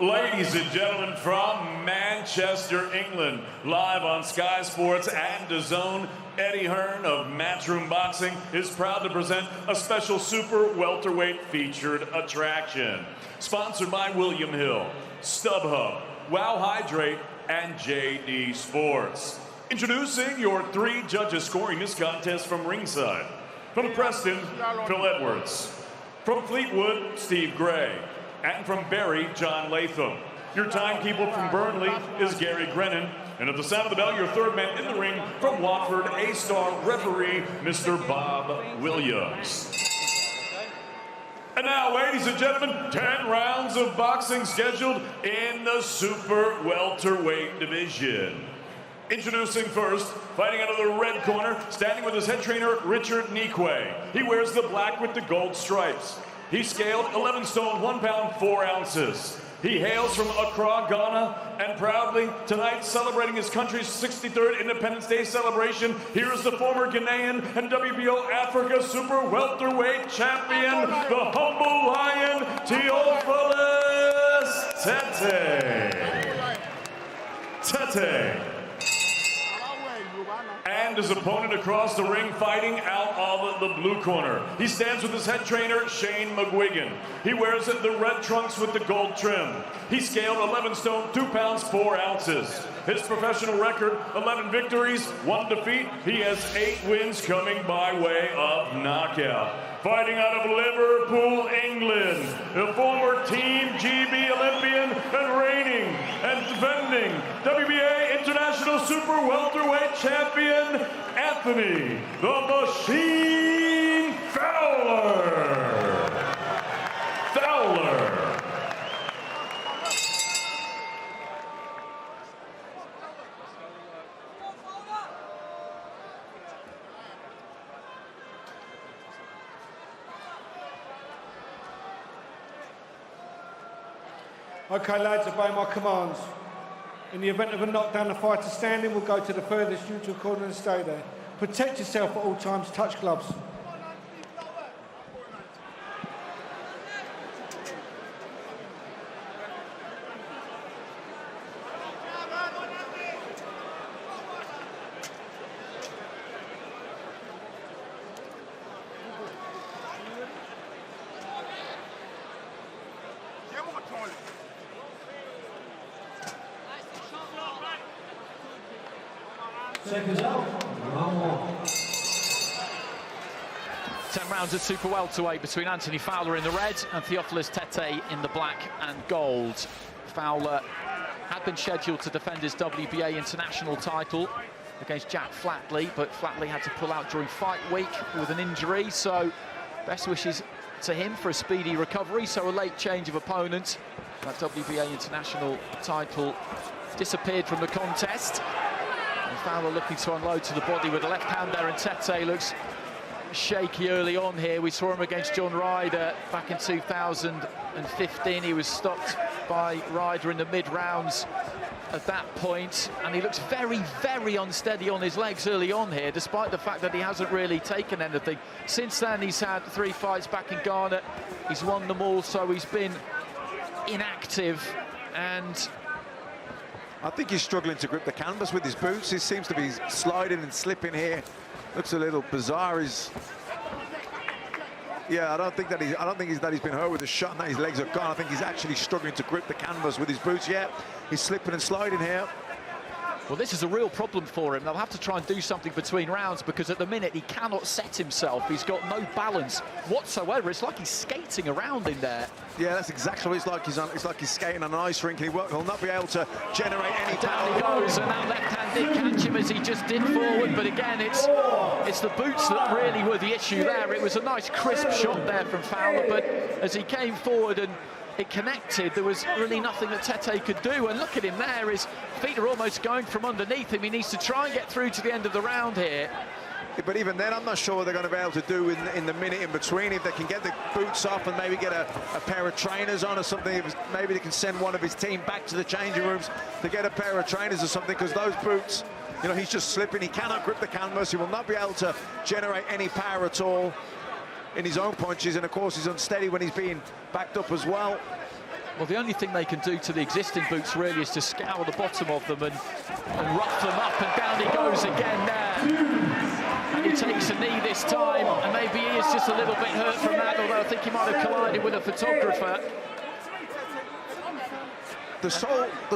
Ladies and gentlemen, from Manchester, England, live on Sky Sports and DAZN, Eddie Hearn of Matchroom Boxing is proud to present a special super welterweight featured attraction. Sponsored by William Hill, StubHub, Wow Hydrate, and JD Sports. Introducing your 3 judges scoring this contest from ringside. From Preston, Phil Edwards. From Fleetwood, Steve Gray. And from Barry, John Latham. Your timekeeper from Burnley is Gary Grennan. And at the sound of the bell, your third man in the ring from Watford, A-star referee, Mr. Bob Williams. And now, ladies and gentlemen, 10 rounds of boxing scheduled in the super welterweight division. Introducing first, fighting out of the red corner, standing with his head trainer, Richard Nikwe. He wears the black with the gold stripes. He scaled 11 stone, 1 pound, 4 ounces. He hails from Accra, Ghana, and proudly tonight celebrating his country's 63rd Independence Day celebration. Here is the former Ghanaian and WBO Africa Super Welterweight Champion, the humble lion, Theophilus Tetteh. Tetteh. And his opponent across the ring fighting out of the blue corner. He stands with his head trainer, Shane McGuigan. He wears the red trunks with the gold trim. He scaled 11 stone, 2 pounds, 4 ounces. His professional record, 11 victories, 1 defeat. He has 8 wins coming by way of knockout. Fighting out of Liverpool, England, the former Team GB Olympian and reigning and defending WBA International Super Welterweight Champion, Anthony the Machine Fowler. Fowler. Okay, lads, obey my commands. In the event of a knockdown, the fighter standing will go to the furthest neutral corner and stay there. Protect yourself at all times, touch gloves. Seconds out. 10 rounds of super welterweight between Anthony Fowler in the red and Theophilus Tetteh in the black and gold. Fowler had been scheduled to defend his WBA international title against Jack Flatley, but Flatley had to pull out during fight week with an injury, so best wishes to him for a speedy recovery. So a late change of opponent. That WBA international title disappeared from the contest. And Fowler looking to unload to the body with the left hand there, and Tetteh looks shaky early on here. We saw him against John Ryder back in 2015. He was stopped by Ryder in the mid-rounds at that point, and he looks very, very unsteady on his legs early on here, despite the fact that he hasn't really taken anything. Since then, he's had 3 fights back in Ghana. He's won them all, so he's been inactive, and I think he's struggling to grip the canvas with his boots. He seems to be sliding and slipping here. Looks a little bizarre. Yeah, I don't think he's been hurt with a shot and that his legs are gone. I think he's actually struggling to grip the canvas with his boots. Yeah, he's slipping and sliding here. well, this is a real problem for him. They'll have to try and do something between rounds, because at the minute he cannot set himself. He's got no balance whatsoever. It's like he's skating around in there. Yeah, that's exactly what it's like. It's like he's skating on an ice rink, and he'll not be able to generate any Down he power. goes, and that left hand did catch him as he just did forward. But again, it's the boots that really were the issue there. It was a nice crisp shot there from Fowler, but as he came forward and it connected, there was really nothing that Tetteh could do. And look at him there, his feet are almost going from underneath him. He needs to try and get through to the end of the round here. But even then, I'm not sure what they're going to be able to do in the minute in between. If they can get the boots off and maybe get a pair of trainers on or something, maybe they can send one of his team back to the changing rooms to get a pair of trainers or something, because those boots, you know, he's just slipping. He cannot grip the canvas. He will not be able to generate any power at all in his own punches, and of course he's unsteady when he's being backed up as well. Well, the only thing they can do to the existing boots really is to scour the bottom of them and rough them up, and down he goes again there. And he takes a knee this time, and maybe he is just a little bit hurt from that, although I think he might have collided with a photographer. The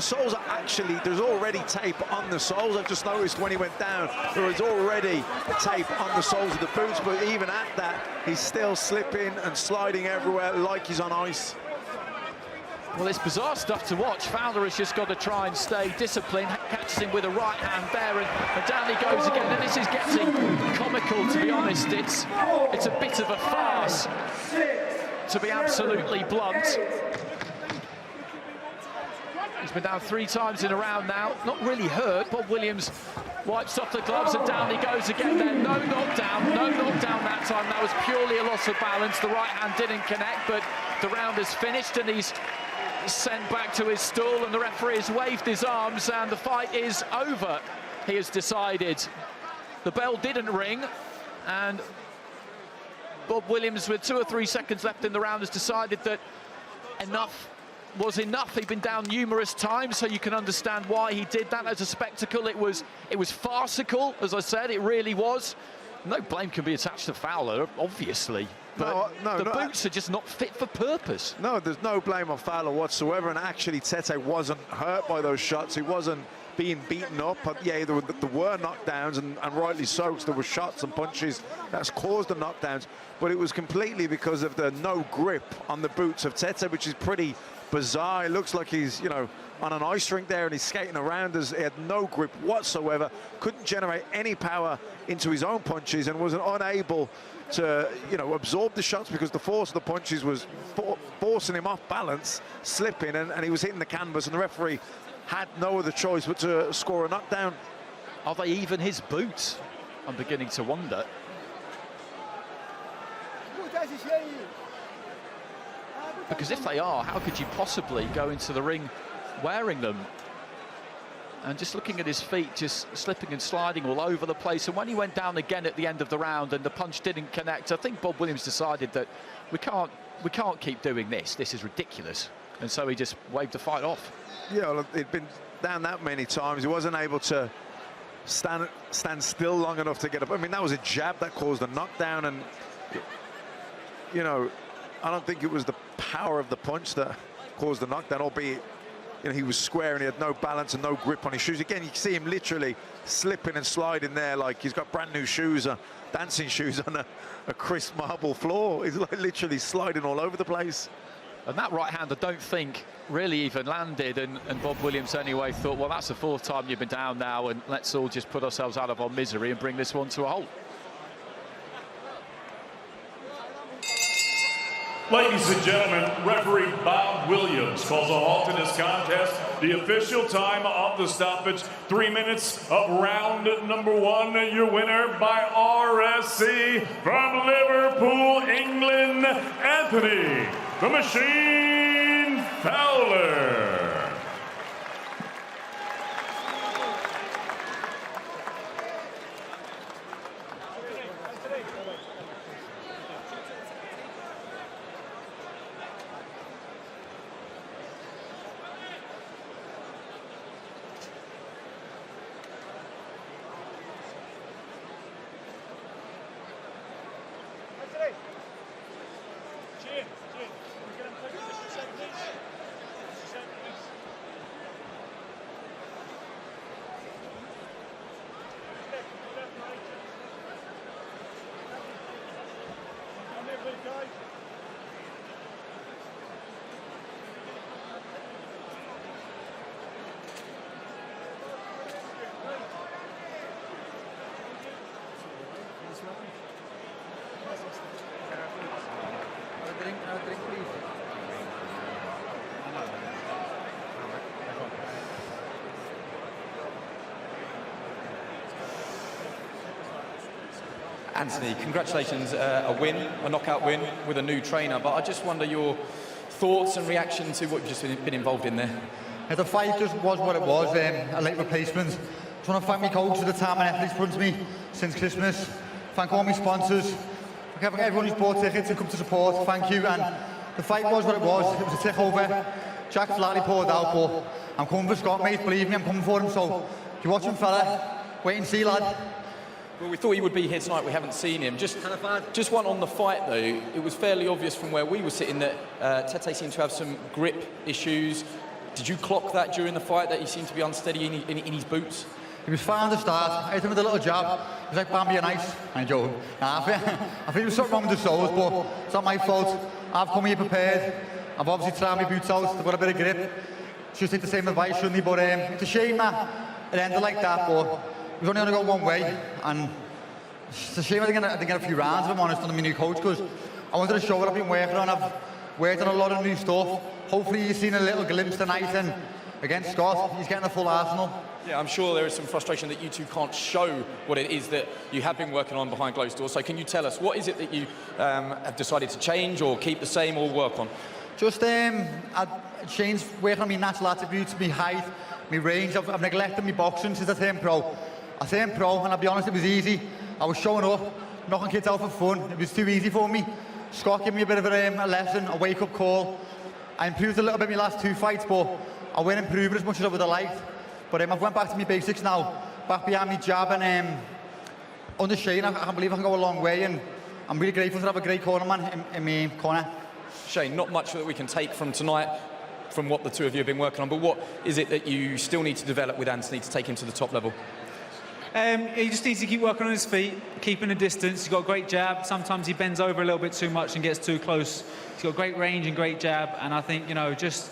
soles are actually, there's already tape on the soles. I've just noticed when he went down, there was already tape on the soles of the boots, but even at that, he's still slipping and sliding everywhere like he's on ice. Well, it's bizarre stuff to watch. Fowler has just got to try and stay disciplined, catches him with a right hand there, and down he goes again. And this is getting comical, to be honest. It's a bit of a farce, to be absolutely blunt. He's been down 3 times in a round now, not really hurt. Bob Williams wipes off the gloves, and down he goes again there. No knockdown that time. That was purely a loss of balance. The right hand didn't connect, but the round is finished, and he's sent back to his stool, and the referee has waved his arms, and the fight is over. He has decided. The bell didn't ring, and Bob Williams, with 2 or 3 seconds left in the round, has decided that enough was enough. He'd been down numerous times, so you can understand why he did that. As a spectacle, it was farcical, as I said. It really was. No blame can be attached to Fowler, obviously. But the boots are just not fit for purpose. No, there's no blame on Fowler whatsoever, and actually Tetteh wasn't hurt by those shots. He wasn't being beaten up. Yeah, there were knockdowns, and rightly so, because there were shots and punches that's caused the knockdowns, but it was completely because of the no grip on the boots of Tetteh, which is pretty bizarre. It looks like he's, you know, on an ice rink there, and he's skating around as he had no grip whatsoever, couldn't generate any power into his own punches, and was unable to, you know, absorb the shots because the force of the punches was forcing him off balance, slipping, and he was hitting the canvas, and the referee had no other choice but to score a knockdown. Are they even his boots? I'm beginning to wonder. Because if they are, how could you possibly go into the ring wearing them? And just looking at his feet, just slipping and sliding all over the place. And when he went down again at the end of the round and the punch didn't connect, I think Bob Williams decided that we can't keep doing this. This is ridiculous. And so he just waved the fight off. Yeah, well, he'd been down that many times. He wasn't able to stand still long enough to get up. I mean, that was a jab that caused a knockdown, and, you know, I don't think it was the power of the punch that caused the knockdown, albeit, you know, he was square and he had no balance and no grip on his shoes. Again, you can see him literally slipping and sliding there like he's got brand new shoes, dancing shoes on a crisp marble floor. He's like literally sliding all over the place. And that right hand, I don't think really even landed, and Bob Williams anyway thought, well, that's the 4th time you've been down now, and let's all just put ourselves out of our misery and bring this one to a halt. Ladies and gentlemen, referee Bob Williams calls a halt in this contest. The official time of the stoppage, 3 minutes of round number 1. Your winner by RSC from Liverpool, England, Anthony the Machine Fowler. Anthony, congratulations, a win, a knockout win with a new trainer, but I just wonder your thoughts and reaction to what you've just been involved in there. Yeah, the fight just was what it was, a late replacement. Just want to thank my coach for the time and effort he's put into me since Christmas. Thank all my sponsors. Thank everyone who's bought tickets and come to support. Thank you, and The fight was what it was. It was a takeover. Jack flatly pulled out, but I'm coming for Scott, mate. Believe me, I'm coming for him. So, if you watch him, fella, wait and see, lad. Well, we thought he would be here tonight. We haven't seen him. Just one on the fight, though. It was fairly obvious from where we were sitting that Tetteh seemed to have some grip issues. Did you clock that during the fight, that he seemed to be unsteady in his boots? He was fine at the start. I hit him with a little jab. He was like, Bambi, on ice. I joke. Nah, I think there was something wrong with the soles, but it's not my fault. I've come here prepared. I've obviously tried my boots out. They've got a bit of grip. Should take the same advice, shouldn't he? But it's a shame that it ended like that, but it was only going to go one way. And it's a shame I didn't get a few rounds, if I'm honest, under my new coach, because I wanted to show what I've been working on. I've worked on a lot of new stuff. Hopefully you've seen a little glimpse tonight, and against Scott, he's getting a full arsenal. Yeah, I'm sure there is some frustration that you two can't show what it is that you have been working on behind closed doors. So can you tell us, what is it that you have decided to change or keep the same or work on? Just I changed working on my natural attributes, my height, my range. I've neglected my boxing since I turned pro. I turned pro, and I'll be honest, it was easy. I was showing up, knocking kids out for fun. It was too easy for me. Scott gave me a bit of a lesson, a wake-up call. I improved a little bit in my last 2 fights, but I won't improve it as much as I would have liked. But I've went back to my basics now, back behind my jab, and under Shane, I can't believe I can go a long way, and I'm really grateful to have a great cornerman in my corner. Shane, not much that we can take from tonight, from what the two of you have been working on, but what is it that you still need to develop with Anthony to take him to the top level? He just needs to keep working on his feet, keeping a distance. He's got a great jab. Sometimes he bends over a little bit too much and gets too close. He's got great range and great jab, and I think, just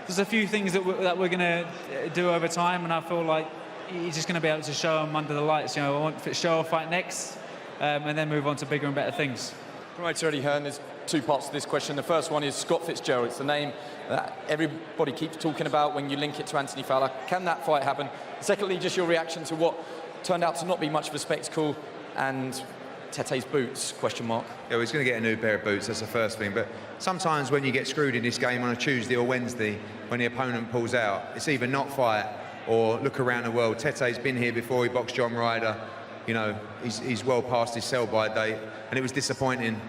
there's a few things that we're going to do over time, and I feel like he's just going to be able to show them under the lights. I want Fitzgerald to fight next, and then move on to bigger and better things. Promoter Eddie Hearn, there's 2 parts to this question. The first one is Scott Fitzgerald. It's the name that everybody keeps talking about when you link it to Anthony Fowler. Can that fight happen? Secondly, just your reaction to what turned out to not be much of a spectacle, and Tetteh's boots, question mark. Yeah, well, he's going to get a new pair of boots, that's the first thing. But sometimes when you get screwed in this game on a Tuesday or Wednesday, when the opponent pulls out, it's either not fight or look around the world. Tetteh's been here before, he boxed John Ryder. He's well past his sell-by date, and it was disappointing,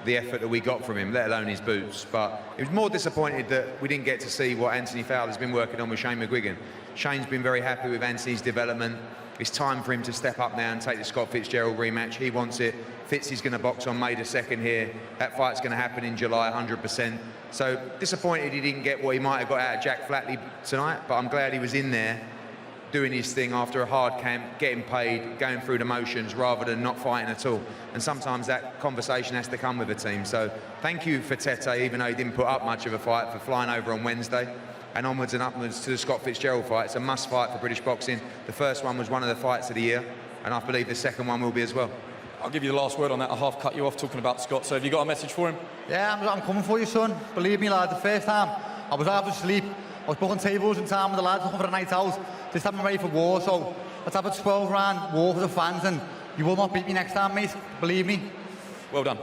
the effort that we got from him, let alone his boots. But it was more disappointed that we didn't get to see what Anthony Fowler's been working on with Shane McGuigan. Shane's been very happy with Anthony's development. It's time for him to step up now and take the Scott Fitzgerald rematch. He wants it. Fitz is going to box on May the 2nd here. That fight's going to happen in July, 100%. So disappointed he didn't get what he might have got out of Jack Flatley tonight, but I'm glad he was in there doing his thing after a hard camp, getting paid, going through the motions rather than not fighting at all. And sometimes that conversation has to come with a team. So thank you for Tetteh, even though he didn't put up much of a fight, for flying over on Wednesday. And onwards and upwards to the Scott Fitzgerald fight. It's a must fight for British boxing. The first one was one of the fights of the year, and I believe the second one will be as well. I'll give you the last word on that. I half cut you off talking about Scott, so have you got a message for him? Yeah, I'm coming for you, son. Believe me, lad, the first time I was half asleep. I was booking tables in town with the lads looking for a night out. This time I'm ready for war, so let's have a 12-round war for the fans, and you will not beat me next time, mate. Believe me. Well done.